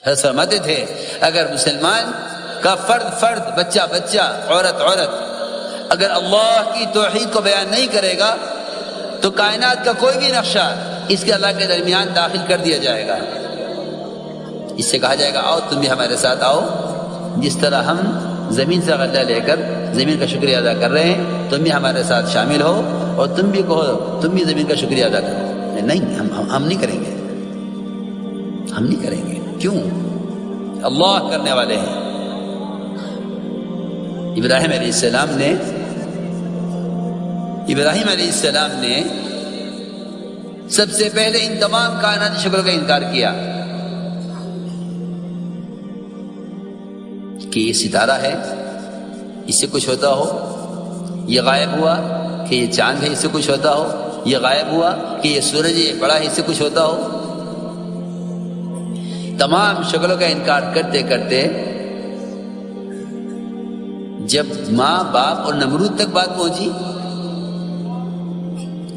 حضرت فرماتے تھے اگر مسلمان کا فرد بچہ عورت اگر اللہ کی توحید کو بیان نہیں کرے گا تو کائنات کا کوئی بھی نقشہ اس کے اللہ کے درمیان داخل کر دیا جائے گا. اس سے کہا جائے گا آؤ تم بھی ہمارے ساتھ آؤ، جس طرح ہم زمین سے غلہ لے کر زمین کا شکریہ ادا کر رہے ہیں تم بھی ہمارے ساتھ شامل ہو اور تم بھی کہو تم بھی زمین کا شکریہ ادا کرو. نہیں، ہم نہیں کریں گے، ہم نہیں کریں گے. کیوں؟ اللہ کرنے والے ہیں. ابراہیم علیہ السلام نے سب سے پہلے ان تمام کائناتی شکلوں کا انکار کیا کہ یہ ستارہ ہے، اس سے کچھ ہوتا ہو، یہ غائب ہوا کہ یہ چاند ہے، اس سے کچھ ہوتا ہو، یہ غائب ہوا کہ یہ سورج ہے، یہ بڑا ہے، اس سے کچھ ہوتا ہو. تمام شکلوں کا انکار کرتے کرتے جب ماں باپ اور نمرود تک بات پہنچی،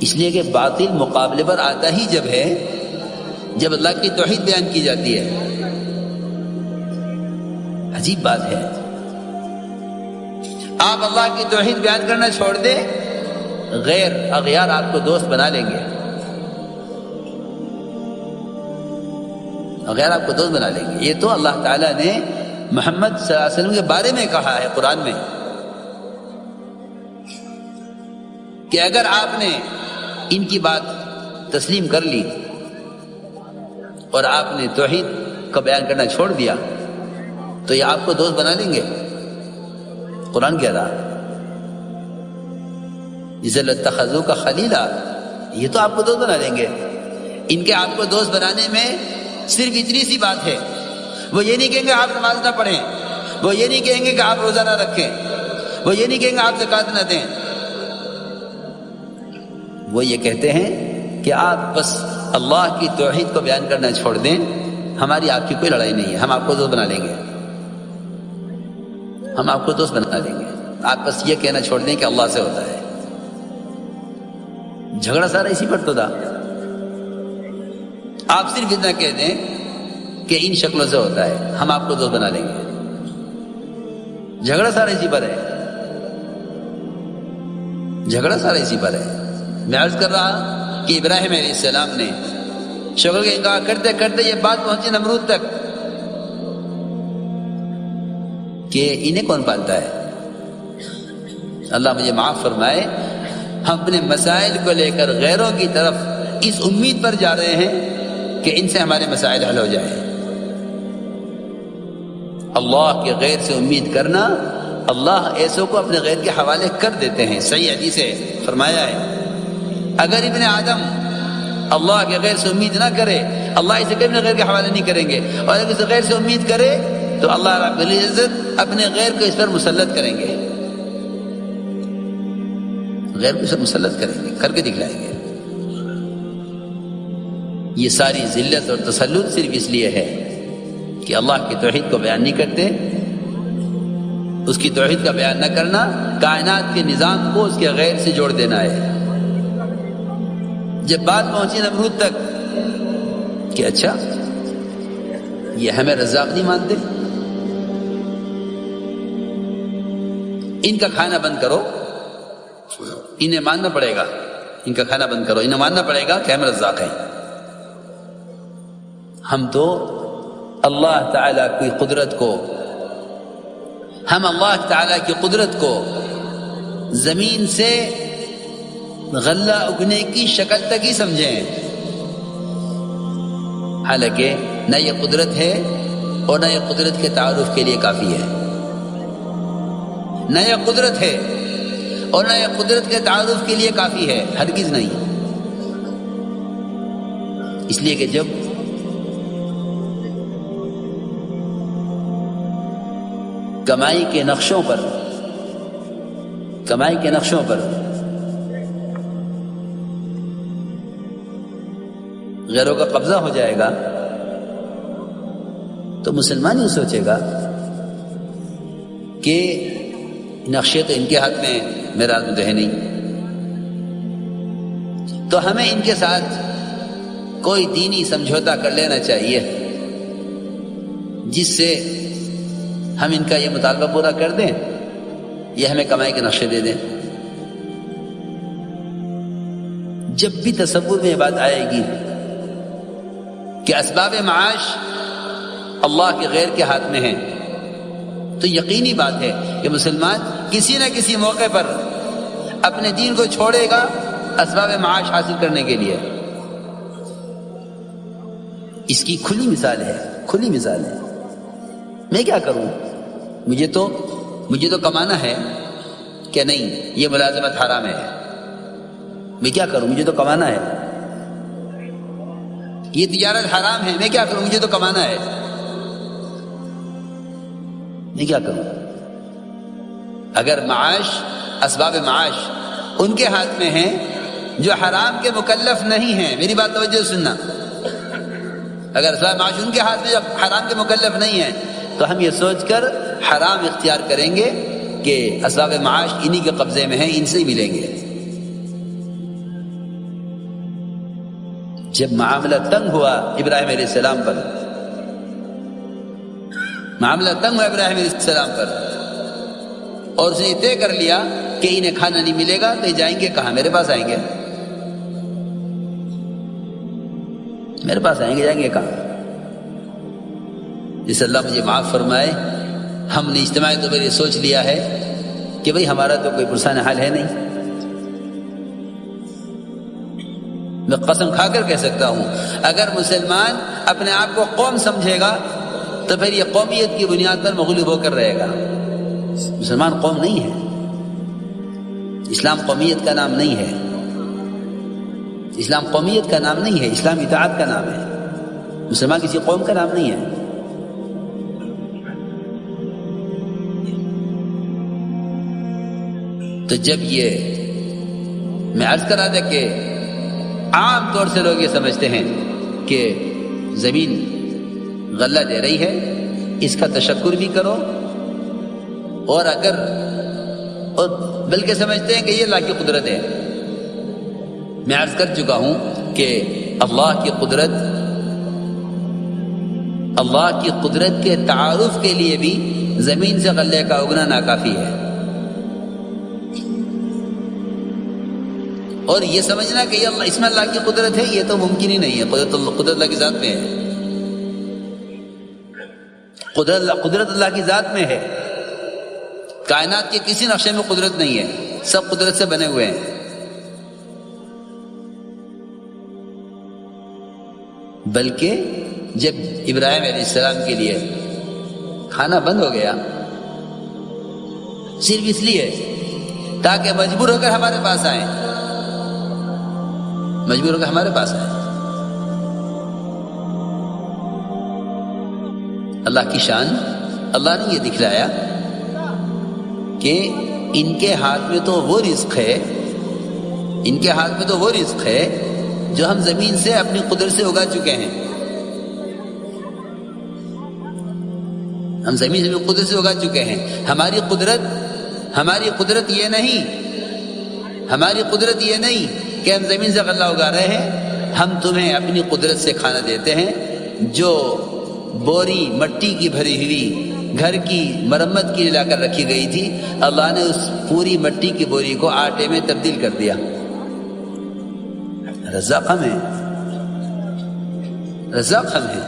اس لیے کہ باطل مقابلے پر آتا ہی جب ہے جب اللہ کی توحید بیان کی جاتی ہے. عجیب بات ہے، آپ اللہ کی توحید بیان کرنا چھوڑ دیں، غیر اغیار آپ کو دوست بنا لیں گے، غیر آپ کو دوست بنا لیں گے. یہ تو اللہ تعالیٰ نے محمد صلی اللہ علیہ وسلم کے بارے میں کہا ہے قرآن میں کہ اگر آپ نے ان کی بات تسلیم کر لی اور آپ نے توحید کا بیان کرنا چھوڑ دیا تو یہ آپ کو دوست بنا لیں گے. قرآن کہہ رہا جسے لَاتَّخَذُوا کا خلیلا، یہ تو آپ کو دوست بنا لیں گے. ان کے آپ کو دوست بنانے میں صرف اتنی سی بات ہے، وہ یہ نہیں کہیں گے آپ نماز نہ پڑھیں، وہ یہ نہیں کہیں گے کہ آپ روزہ نہ رکھیں، وہ یہ نہیں کہیں گے آپ زکوٰۃ نہ دیں. وہ یہ کہتے ہیں کہ آپ بس اللہ کی توحید کو بیان کرنا چھوڑ دیں، ہماری آپ کی کوئی لڑائی نہیں ہے، ہم آپ کو دوست بنا لیں گے، ہم آپ کو دوست بنا لیں گے. آپ بس یہ کہنا چھوڑ دیں کہ اللہ سے ہوتا ہے. جھگڑا سارا اسی پر تو تھا. آپ صرف اتنا کہہ دیں کہ ان شکلوں سے ہوتا ہے، ہم آپ کو دوست بنا لیں گے. جھگڑا سارا اسی پر ہے، جھگڑا سارا اسی پر ہے. میں عرض کر رہا کہ ابراہیم علیہ السلام نے شکل کا انکار کرتے کرتے یہ بات پہنچی نمرود تک کہ انہیں کون پالتا ہے. اللہ مجھے معاف فرمائے، ہم اپنے مسائل کو لے کر غیروں کی طرف اس امید پر جا رہے ہیں کہ ان سے ہمارے مسائل حل ہو جائیں. اللہ کے غیر سے امید کرنا، اللہ ایسوں کو اپنے غیر کے حوالے کر دیتے ہیں. صحیح حدیث سے فرمایا ہے اگر ابن آدم اللہ کے غیر سے امید نہ کرے اللہ اسے کبھی غیر کے حوالے نہیں کریں گے، اور اگر اسے غیر سے امید کرے تو اللہ رب العزت اپنے غیر کو اس پر مسلط کریں گے، غیر کو اس پر مسلط کریں گے، کر کے دکھلائیں گے. یہ ساری ذلت اور تسلط صرف اس لیے ہے کہ اللہ کی توحید کو بیان نہیں کرتے. اس کی توحید کا بیان نہ کرنا کائنات کے نظام کو اس کے غیر سے جوڑ دینا ہے. جب بات پہنچی نمرود تک کہ اچھا یہ ہمیں رزاق نہیں مانتے، ان کا کھانا بند کرو، انہیں ماننا پڑے گا، ان کا کھانا بند کرو، انہیں ماننا پڑے گا کہ ہم رزاق ہیں. ہم تو اللہ تعالیٰ کی قدرت کو، ہم اللہ تعالیٰ کی قدرت کو زمین سے غلہ اگنے کی شکل تک ہی سمجھیں، حالانکہ نہ یہ قدرت ہے اور نہ یہ قدرت کے تعارف کے لیے کافی ہے. نہ یہ قدرت ہے اور نہ یہ قدرت کے تعارف کے لیے کافی ہے، ہرگز نہیں. اس لیے کہ جب کمائی کے نقشوں پر غیروں کا قبضہ ہو جائے گا تو مسلمان ہی سوچے گا کہ نقشے تو ان کے ہاتھ میں، میرا ہاتھ میں تو ہے نہیں، تو ہمیں ان کے ساتھ کوئی دینی سمجھوتا کر لینا چاہیے. جس سے ہم ان کا یہ مطالبہ پورا کر دیں یا ہمیں کمائی کے نقشے دے دیں. جب بھی تصور میں یہ بات آئے گی کہ اسباب معاش اللہ کے غیر کے ہاتھ میں ہیں، تو یقینی بات ہے کہ مسلمان کسی نہ کسی موقع پر اپنے دین کو چھوڑے گا اسباب معاش حاصل کرنے کے لیے. اس کی کھلی مثال ہے، کھلی مثال ہے. میں کیا کروں؟ مجھے تو کمانا ہے کہ نہیں؟ یہ ملازمت حرام ہے. میں کیا کروں؟ مجھے تو کمانا ہے. یہ تجارت حرام ہے. میں کیا کروں؟ مجھے تو کمانا ہے. میں کیا کروں؟ اگر معاش، اسباب معاش ان کے ہاتھ میں ہیں جو حرام کے مکلف نہیں ہیں، میری بات توجہ سننا، اگر اسباب معاش ان کے ہاتھ میں جو حرام کے مکلف نہیں ہیں تو ہم یہ سوچ کر حرام اختیار کریں گے کہ اسباب معاش انہی کے قبضے میں ہیں، ان سے ہی ملیں گے. جب معاملہ تنگ ہوا ابراہیم علیہ السلام پر، معاملہ تنگ ہوا ابراہیم علیہ السلام پر، اور اس نے طے کر لیا کہ انہیں کھانا نہیں ملے گا تو جائیں گے کہاں؟ میرے پاس آئیں گے. میرے پاس آئیں گے، جائیں گے کہاں؟ جس اللہ مجھے معاف فرمائے، ہم نے اجتماعی طور پر یہ سوچ لیا ہے کہ بھئی ہمارا تو کوئی پرسان حال ہے نہیں. میں قسم کھا کر کہہ سکتا ہوں اگر مسلمان اپنے آپ کو قوم سمجھے گا تو پھر یہ قومیت کی بنیاد پر مغلوب ہو کر رہے گا. مسلمان قوم نہیں ہے، اسلام قومیت کا نام نہیں ہے، اسلام قومیت کا نام نہیں ہے، اسلام اطاعت کا نام ہے. مسلمان کسی قوم کا نام نہیں ہے. تو جب یہ میں عرض کرا تھا کہ عام طور سے لوگ یہ سمجھتے ہیں کہ زمین غلہ دے رہی ہے، اس کا تشکر بھی کرو، اور بلکہ سمجھتے ہیں کہ یہ اللہ کی قدرت ہے. میں عرض کر چکا ہوں کہ اللہ کی قدرت کے تعارف کے لیے بھی زمین سے غلے کا اگنا ناکافی ہے. اور یہ سمجھنا کہ یہ اس میں اللہ کی قدرت ہے، یہ تو ممکن ہی نہیں ہے. قدرت اللہ کی ذات میں ہے. قدرت اللہ کی ذات میں ہے. کائنات کے کسی نقشے میں قدرت نہیں ہے، سب قدرت سے بنے ہوئے ہیں. بلکہ جب ابراہیم علیہ السلام کے لیے کھانا بند ہو گیا صرف اس لیے تاکہ مجبور ہو کر ہمارے پاس آئیں، مجبور ہو کر ہمارے پاس آئیں. اللہ کی شان، اللہ نے یہ دکھلایا کہ ان کے ہاتھ میں تو وہ رزق ہے، ان کے ہاتھ میں تو وہ رزق ہے جو ہم زمین سے اپنی قدرت سے اگا چکے ہیں. ہم زمین سے اپنی قدرت سے اگا چکے ہیں. ہماری قدرت یہ نہیں، ہماری قدرت یہ نہیں کہ ہم زمین سے غلہ اگا رہے ہیں. ہم تمہیں اپنی قدرت سے کھانا دیتے ہیں. جو بوری مٹی کی بھری ہوئی گھر کی مرمت کے لیے لا کر رکھی گئی تھی، اللہ نے اس پوری مٹی کی بوری کو آٹے میں تبدیل کر دیا. رزاق ہم ہے، رزاق ہم ہے.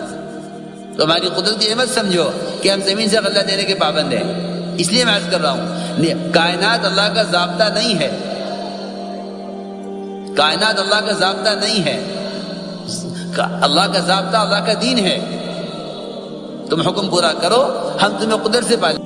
تو ہماری قدرت کی اہمیت سمجھو کہ ہم زمین سے غلہ دینے کے پابند ہیں. اس لیے میں عرض کر رہا ہوں کائنات اللہ کا ضابطہ نہیں ہے، کائنات اللہ کا ضابطہ نہیں ہے. اللہ کا ضابطہ اللہ کا دین ہے. تم حکم پورا کرو، ہم تمہیں قدرت سے پالیں.